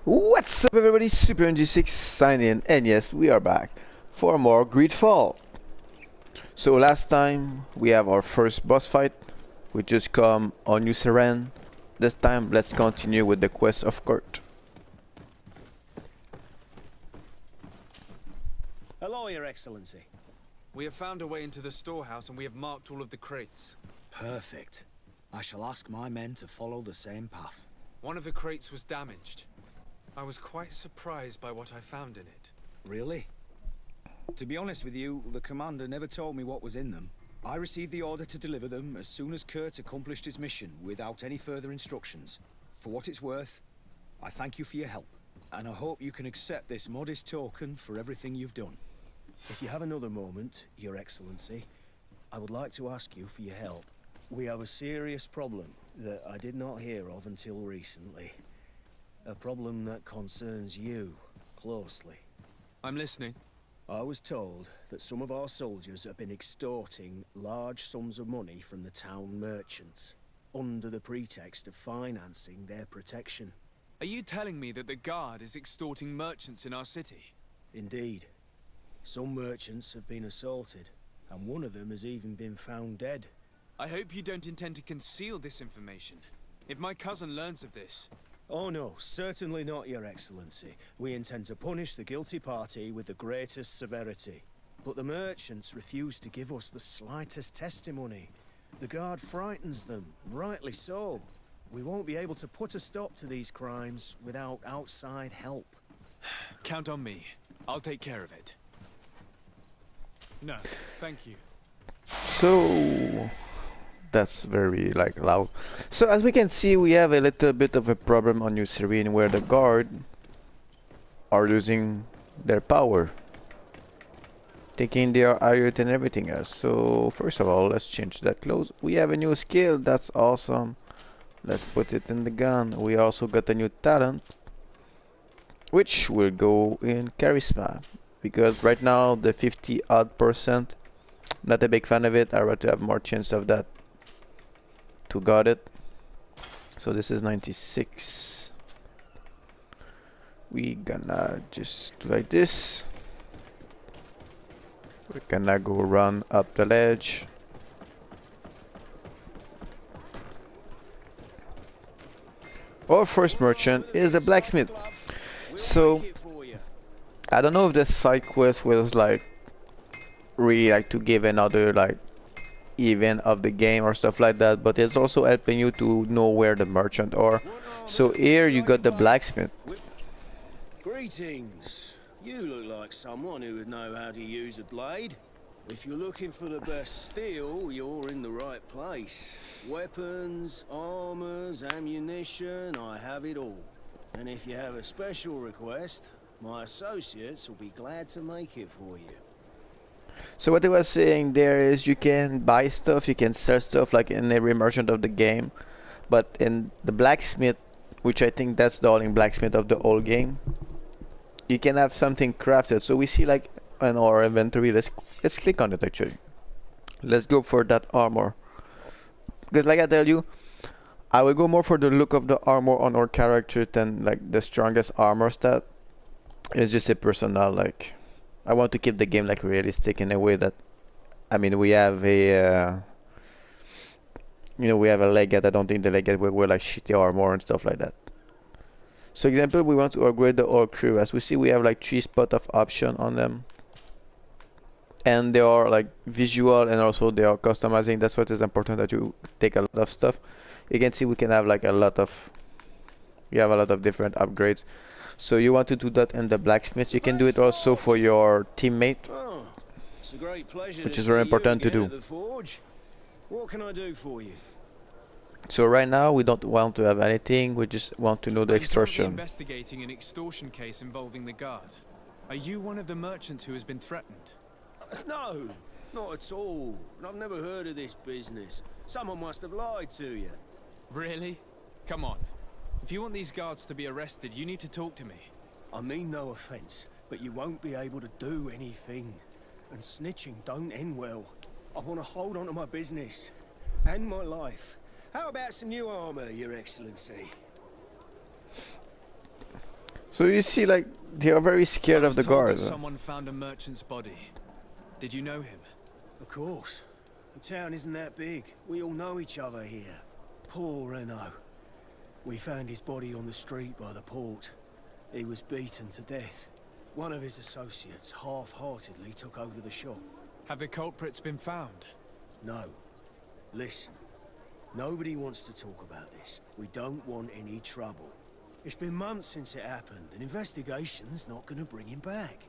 What's up everybody, Super NG6 signing in, and yes, we are back for more GreedFall. So last time we have our first boss fight, we just come on New Seren. This time let's continue with the quest of Kurt. Hello, Your Excellency. We have found a way into the storehouse and we have marked all of the crates. Perfect. I shall ask my men to follow the same path. One of the crates was damaged. I was quite surprised by what I found in it. Really? To be honest with you, the commander never told me what was in them. I received the order to deliver them as soon as Kurt accomplished his mission without any further instructions. For what it's worth, I thank you for your help, and I hope you can accept this modest token for everything you've done. If you have another moment, Your Excellency, I would like to ask you for your help. We have a serious problem that I did not hear of until recently. A problem that concerns you closely. I'm listening. I was told that some of our soldiers have been extorting large sums of money from the town merchants, under the pretext of financing their protection. Are you telling me that the guard is extorting merchants in our city? Indeed. Some merchants have been assaulted, and one of them has even been found dead. I hope you don't intend to conceal this information. If my cousin learns of this... Oh no, certainly not, Your Excellency. We intend to punish the guilty party with the greatest severity. But the merchants refuse to give us the slightest testimony. The guard frightens them, and rightly so. We won't be able to put a stop to these crimes without outside help. Count on me. I'll take care of it. No, thank you. So that's very loud. So as we can see, we have a little bit of a problem on New Seren where the guard are losing their power, taking their iron and everything else. So first of all, let's change that clothes. We have a new skill, that's awesome. Let's put it in the gun. We also got a new talent, which will go in charisma, because right now the 50 odd percent, not a big fan of it. I'd rather have more chance of that to got it. So this is 96. We gonna just do like this. We're gonna go run up the ledge. Our first merchant is a blacksmith. So I don't know if this side quest was really to give another event of the game or stuff like that, but it's also helping you to know where the merchant are. So here you got the blacksmith. Greetings. You look like someone who would know how to use a blade. If you're looking for the best steel, you're in the right place. Weapons, armors, ammunition, I have it all. And if you have a special request, my associates will be glad to make it for you. So what I was saying there is you can buy stuff, you can sell stuff like in every merchant of the game, but in the blacksmith, which I think that's the only blacksmith of the whole game, you can have something crafted. So we see in our inventory, let's click on it actually. Let's go for that armor, because like I tell you, I will go more for the look of the armor on our character than the strongest armor stat. It's just a personal I want to keep the game realistic in a way that, I mean, we have a we have a legate. I don't think the legate will wear shitty armor and stuff like that. So example, we want to upgrade the whole crew. As we see, we have 3 spots of option on them, and they are visual and also they are customizing. That's what is important, that you take a lot of stuff. You can see we can have a lot of different upgrades. So you want to do that in the blacksmith. You can do it also for your teammate, It's a great pleasure which to is very see you important to again do. at the forge. What can I do for you? So right now we don't want to have anything. We just want to know the I'm currently extortion. investigating an extortion case involving the guard. Are you one of the merchants who has been threatened? No, not at all. I've never heard of this business. Someone must have lied to you. Really? Come on. If you want these guards to be arrested, you need to talk to me. I mean no offense, but you won't be able to do anything. And snitching don't end well. I want to hold on to my business and my life. How about some new armor, Your Excellency? So you see, like, they are very scared I of was the told guard. that someone found a merchant's body. Did you know him? Of course. The town isn't that big. We all know each other here. Poor Renault. We found his body on the street by the port. He was beaten to death. One of his associates half-heartedly took over the shop. Have the culprits been found? No. Listen. Nobody wants to talk about this. We don't want any trouble. It's been months since it happened. An investigation's not gonna bring him back.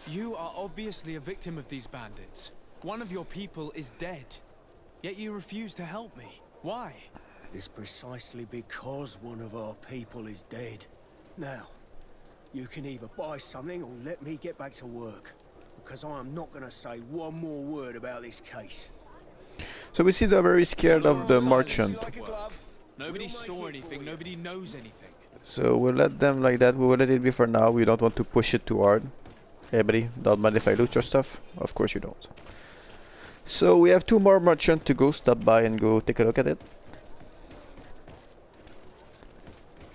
You are obviously a victim of these bandits. One of your people is dead. Yet you refuse to help me. Why? It's precisely because one of our people is dead. Now, you can either buy something or let me get back to work. Because I am not gonna say one more word about this case. So we see they're very scared of the merchant. Nobody saw anything, nobody knows anything. So we'll let them like that. We will let it be for now. We don't want to push it too hard. Hey buddy, don't mind if I loot your stuff? Of course you don't. So we have 2 more merchants to go stop by and go take a look at it.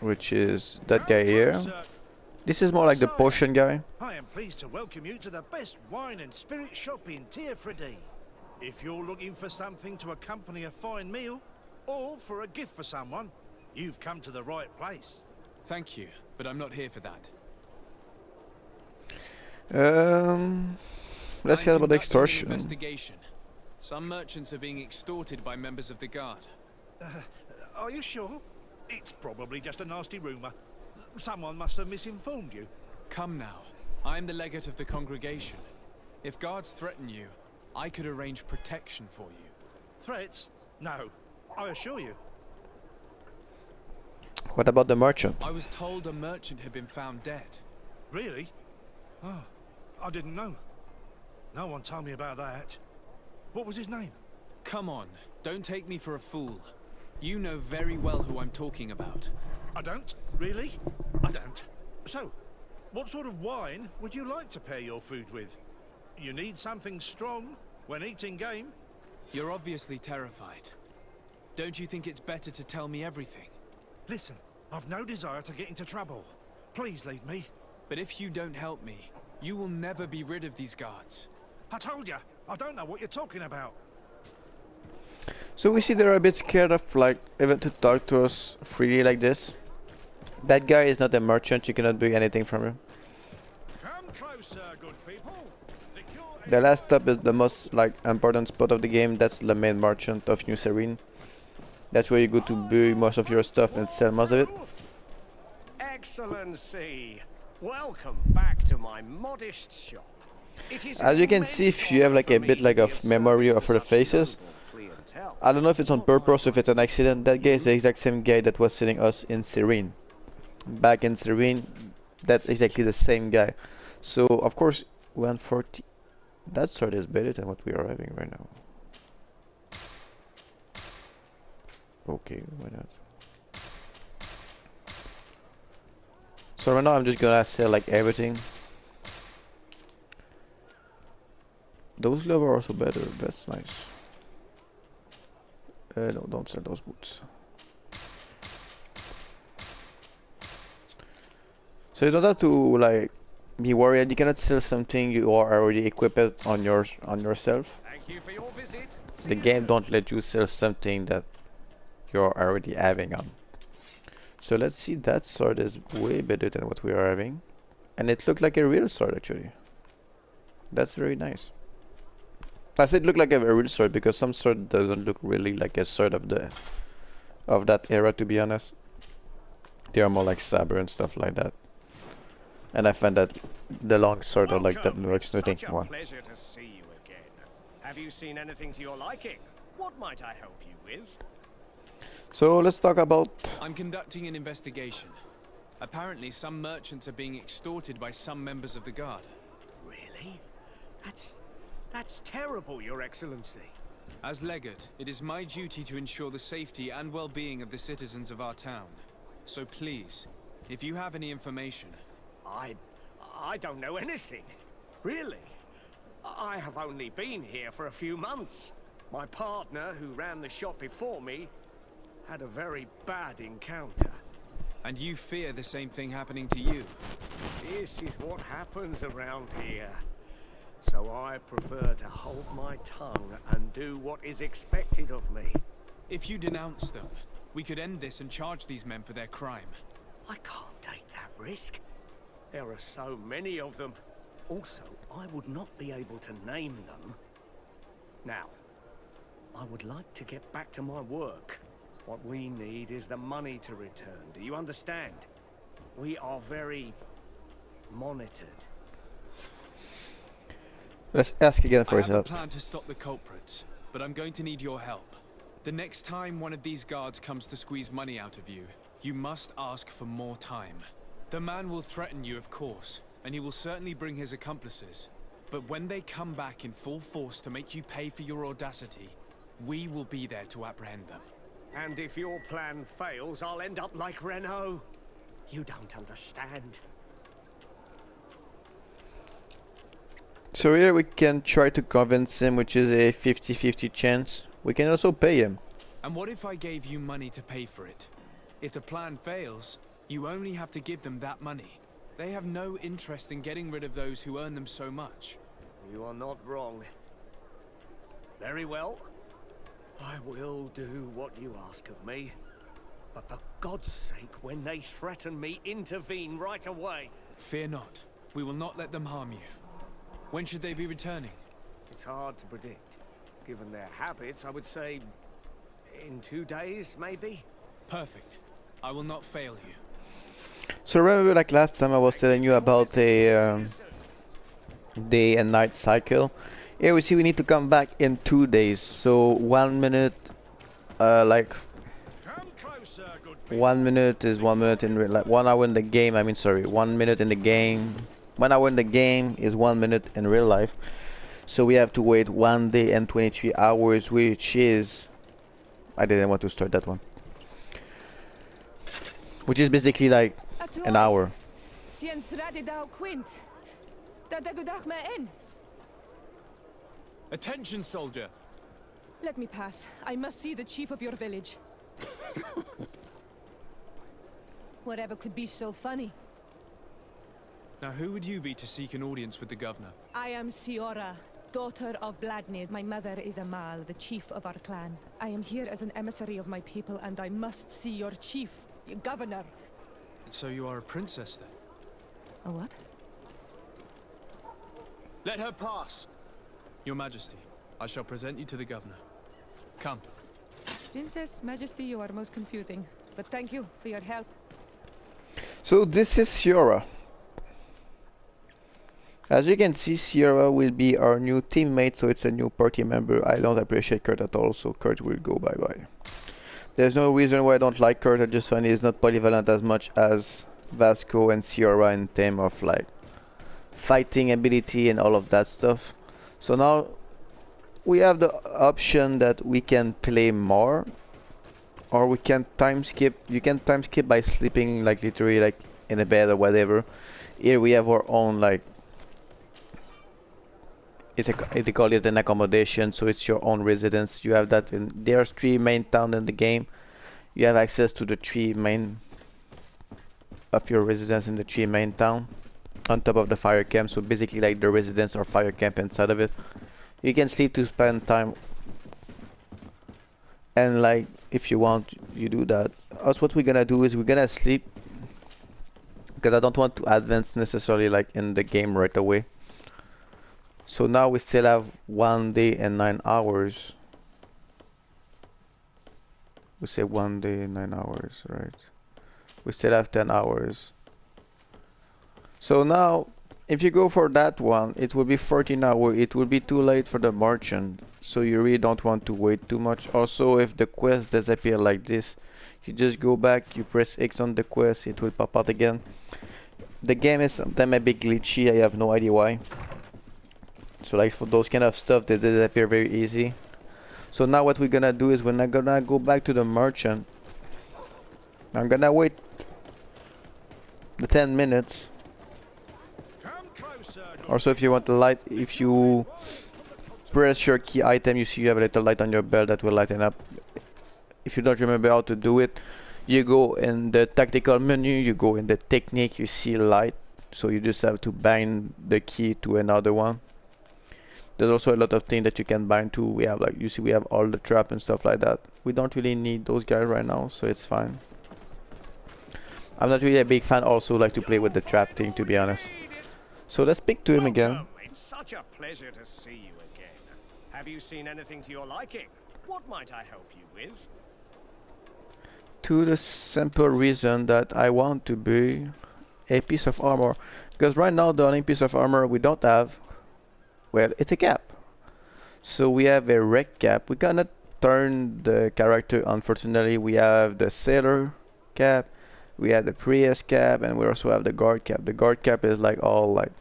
Which is that guy here. This is more like the potion guy. I am pleased to welcome you to the best wine and spirit shop in Tierfredi. If you're looking for something to accompany a fine meal, or for a gift for someone, you've come to the right place. Thank you, but I'm not here for that. Let's hear about the extortion. Investigation. Some merchants are being extorted by members of the guard. Are you sure? It's probably just a nasty rumor. Someone must have misinformed you. Come now. I'm the legate of the congregation. If guards threaten you, I could arrange protection for you. Threats? No, I assure you. What about the merchant? I was told a merchant had been found dead. Really? Oh, I didn't know. No one told me about that. What was his name? Come on, don't take me for a fool. You know very well who I'm talking about. I don't? Really? I don't. So, what sort of wine would you like to pair your food with? You need something strong when eating game? You're obviously terrified. Don't you think it's better to tell me everything? Listen, I've no desire to get into trouble. Please leave me. But if you don't help me, you will never be rid of these guards. I told you, I don't know what you're talking about. So we see they're a bit scared of like even to talk to us freely like this. That guy is not a merchant, you cannot buy anything from him. Come closer, good people. The last stop is the most like important spot of the game. That's the main merchant of New Serene. That's where you go to buy most of your stuff and sell most of it. Excellency, welcome back to my modest shop. As you can see, if you have like a bit like of memory of the faces, I don't know if it's on purpose or if it's an accident. That guy is the exact same guy that was selling us in Serene. Back in Serene, that's exactly the same guy. So of course 140. That sword is better than what we are having right now. Okay, why not? So right now I'm just gonna sell like everything. Those gloves are also better, that's nice. No, don't sell those boots. So you don't have to like be worried. You cannot sell something you are already equipped on yourself. Thank you for your visit. The game don't let you sell something that you're already having on. So let's see, that sword is way better than what we are having. And it looked like a real sword actually. That's very nice. I said look like a real sword because some sword doesn't look really like a sword of that era, to be honest. They are more like saber and stuff like that. And I find that the long sword or like that looks nothing. Such a pleasure to see you again. Have you seen anything to your liking? What might I help you with? So let's talk about. I'm conducting an investigation. Apparently some merchants are being extorted by some members of the guard. Really? That's terrible, Your Excellency. As legate, it is my duty to ensure the safety and well-being of the citizens of our town. So please, if you have any information... I don't know anything. Really. I have only been here for a few months. My partner, who ran the shop before me, had a very bad encounter. And you fear the same thing happening to you. This is what happens around here. So I prefer to hold my tongue and do what is expected of me. If you denounce them, we could end this and charge these men for their crime. I can't take that risk. There are so many of them. Also, I would not be able to name them. Now, I would like to get back to my work. What we need is the money to return. Do you understand? We are very monitored. Let's ask again for I have a yourself. plan to stop the culprits, but I'm going to need your help. The next time one of these guards comes to squeeze money out of you, you must ask for more time. The man will threaten you, of course, and he will certainly bring his accomplices. But when they come back in full force to make you pay for your audacity, we will be there to apprehend them. And if your plan fails, I'll end up like Renault. You don't understand. So here we can try to convince him, which is a 50-50 chance. We can also pay him. And what if I gave you money to pay for it? If the plan fails, you only have to give them that money. They have no interest in getting rid of those who earn them so much. You are not wrong. Very well. I will do what you ask of me. But for God's sake, when they threaten me, intervene right away. Fear not. We will not let them harm you. When should they be returning? It's hard to predict. Given their habits, I would say in 2 days, maybe? Perfect. I will not fail you. So remember, like last time I was telling you about a day and night cycle. Here we see we need to come back in 2 days. So 1 minute, like Come closer, good people. 1 minute is 1 minute in like 1 hour in the game. I mean, sorry, 1 minute in the game. 1 hour in the game is 1 minute in real life. So we have to wait 1 day and 23 hours, which is, I didn't want to start that one. Which is basically like an hour. Attention, soldier! Let me pass. I must see the chief of your village. Whatever could be so funny? Now who would you be to seek an audience with the governor? I am Siora, daughter of Blacksmith. My mother is Amal, the chief of our clan. I am here as an emissary of my people, and I must see your chief, your governor. So you are a princess then? A what? Let her pass! Your Majesty, I shall present you to the governor. Come. Princess, Majesty, you are most confusing. But thank you for your help. So this is Siora. As you can see, Sierra will be our new teammate, so it's a new party member. I don't appreciate Kurt at all, so Kurt will go bye-bye. There's no reason why I don't like Kurt, I just find he's not polyvalent as much as Vasco and Sierra in terms of like fighting ability and all of that stuff. So now we have the option that we can play more, or we can time skip. You can time skip by sleeping like literally like in a bed or whatever. Here we have our own like, they call it an accommodation, so it's your own residence. You have that in, there's 3 main towns in the game. You have access to the 3 main of your residence in the 3 main town on top of the fire camp, so basically like the residence or fire camp inside of it. You can sleep to spend time, and like if you want you do that. Us, what we're gonna do is we're gonna sleep, because I don't want to advance necessarily like in the game right away. So now we still have 1 day and 9 hours. We say 1 day and 9 hours, right? We still have 10 hours. So now, if you go for that one, it will be 14 hours. It will be too late for the merchant. So you really don't want to wait too much. Also, if the quest disappear like this, you just go back, you press X on the quest, it will pop out again. The game is sometimes a bit glitchy, I have no idea why. So like for those kind of stuff, they disappear very easy. So now what we're gonna do is we're not gonna go back to the merchant. I'm gonna wait the 10 minutes. Come closer, good Also, if you want the light, if you press your key item, you see you have a little light on your belt that will lighten up. If you don't remember how to do it, You go in the tactical menu, you go in the technique, you see light, so you just have to bind the key to another one. There's also a lot of things that you can bind to. We have, like, you see, we have all the trap and stuff like that. We don't really need those guys right now, so it's fine. I'm not really a big fan also like to play with the trap thing, to be honest. So let's speak to him again. Welcome. It's such a pleasure to see you again. Have you seen anything to your liking? What might I help you with? To the simple reason that I want to be a piece of armor. Because right now the only piece of armor we don't have, well, it's a cap. So we have a wreck cap. We cannot turn the character, unfortunately. We have the sailor cap, we have the priest cap, and we also have the guard cap. The guard cap is like all like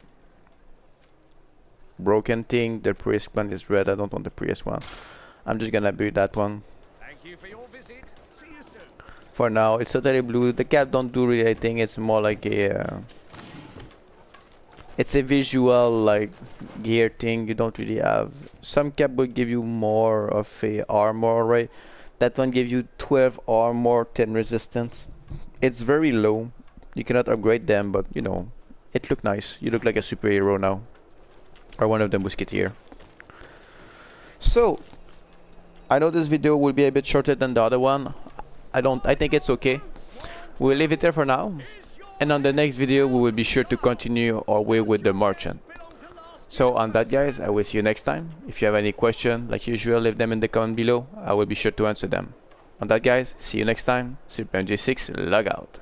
broken thing. The priest one is red. I don't want the priest one. I'm just gonna build that one. Thank you for your visit. See you soon. For now, it's totally blue. The cap don't do really anything. It's more like a it's a visual like gear thing. You don't really have. Some cap will give you more of a armor, right? That one gives you 12 armor, 10 resistance. It's very low. You cannot upgrade them, but you know, it look nice. You look like a superhero now, or one of the musketeer. So I know this video will be a bit shorter than the other one. I think it's okay. We'll leave it there for now. And on the next video, we will be sure to continue our way with the merchant. So on that, guys, I will see you next time. If you have any question, like usual, leave them in the comment below. I will be sure to answer them. On that, guys, see you next time. Super MJ6, log out.